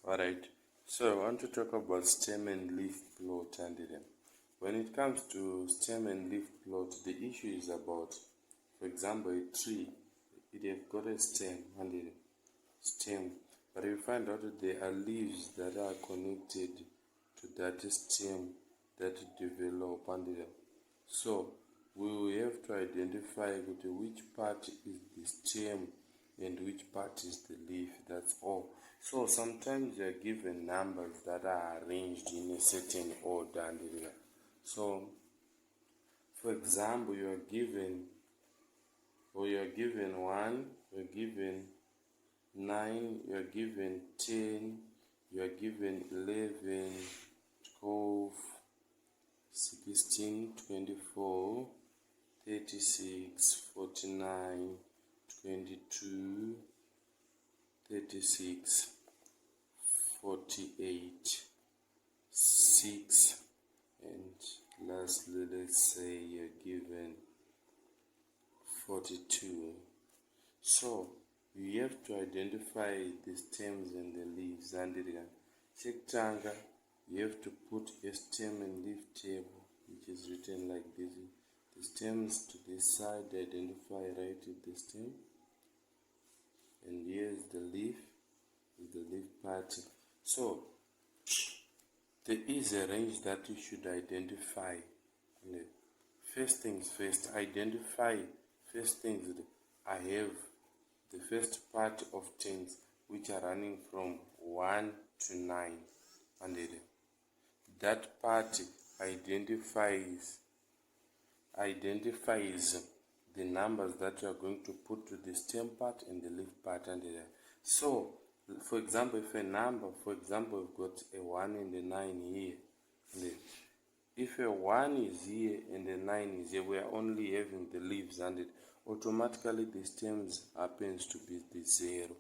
Alright, so I want to talk about stem and leaf plot. And when it comes to stem and leaf plot, the issue is about, for example, a tree. It have got a stem and a stem, but you find out that there are leaves that are connected to that stem that develop. And so we will have to identify which part is the stem and which part is the leaf. That's all. So sometimes you are given numbers that are arranged in a certain order. And so, for example, you are given 1, you are given 9, you are given 10, you are given 11, 12, 16, 24, 36, 49, 22, 36, 48, 6, and lastly, let's say you're given 42. So you have to identify the stems and the leaves. And Chektanga, you have to put a stem and leaf table, which is written like this. The stems to this side, identify right with the stem, and here's the leaf, with the leaf part. So there is a range that you should identify. First things first, identify. First things, I have the first part of tens which are running from 1 to 9, and that part identifies the numbers that you are going to put to the stem part and the leaf part. And so, for example, if a number, for example, we've got a 1 and a 9 here, and if a 1 is here and a 9 is here, we are only having the leaves, and automatically the stems happens to be the 0.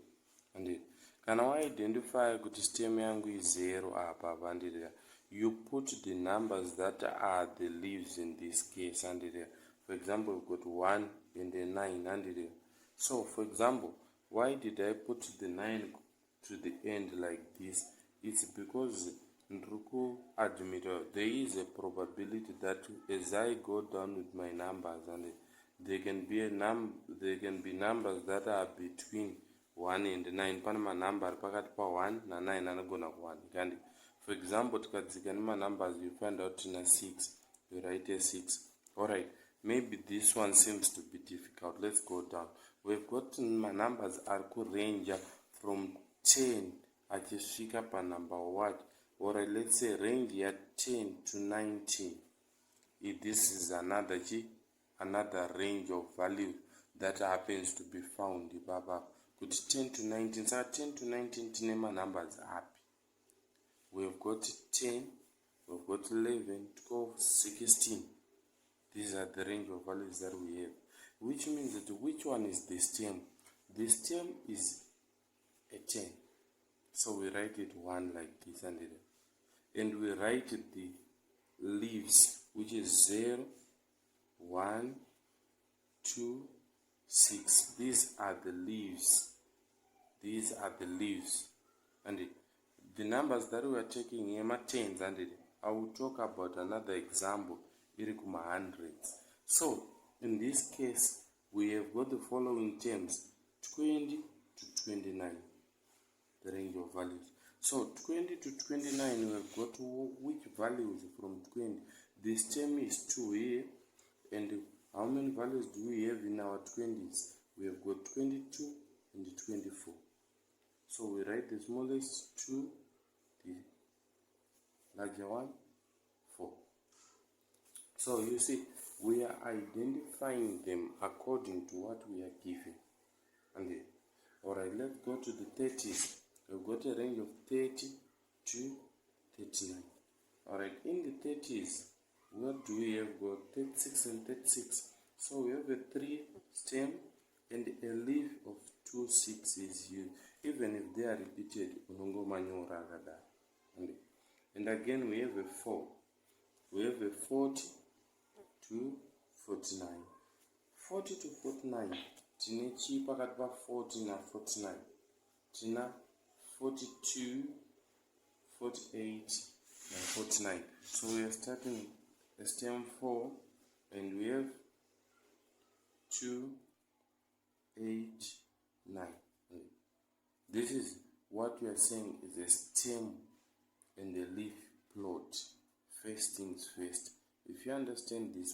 And kana identify kuti stem yangu is 0 apa, and you put the numbers that are the leaves in this case. And for example, we've got 1 and a 9. And so, for example, why did I put the 9 to the end like this? It's because Ndruku admit there is a probability that as I go down with my numbers, and there can be numbers that are between 1 and 9. Panama number pakati pa 1 na 9 anagona ku 1. Kandi for example, tukadzika nima numbers, you find out in a 6, you write a 6. Alright, maybe this one seems to be difficult. Let's go down. We've got my numbers are range from 10 achisvika pa number what? Alright, let's say range ya 10 to 19. If this is another range of value that happens to be found above. Could 10 to 19. So 10 to 19 tinema numbers happy. We've got 10, we've got 11, 12, 16. These are the range of values that we have. Which means that which one is the stem? The stem is a 10. So we write it 1 like this, and we write the leaves, which is 0, 1, 2, 6. These are the leaves. These are the leaves. And the numbers that we are taking here are tens, and I will talk about another example, irikuma hundreds. So in this case, we have got the following terms: 20 to 29, the range of values. So 20 to 29, we have got which values from 20? The stem is 2 here, and how many values do we have in our 20s? We have got 22 and 24. So we write the smallest 2, the larger one 4. So you see, we are identifying them according to what we are given. And alright, let's go to the 30s. We've got a range of 30 to 39. Alright, in the 30s, what do we have got? 36 and 36. So we have a 3 stem and a leaf of 2 6s here. Even if they are repeated, and again we have a 4. We have a 40 to 49. 40 to 49. Tine chi pakati pa 40 na 49. Tina 42 48, and 49. So we are starting stem 4, and we have 2, 8, 9. This is what we are saying is a stem and a leaf plot. First things first. If you understand this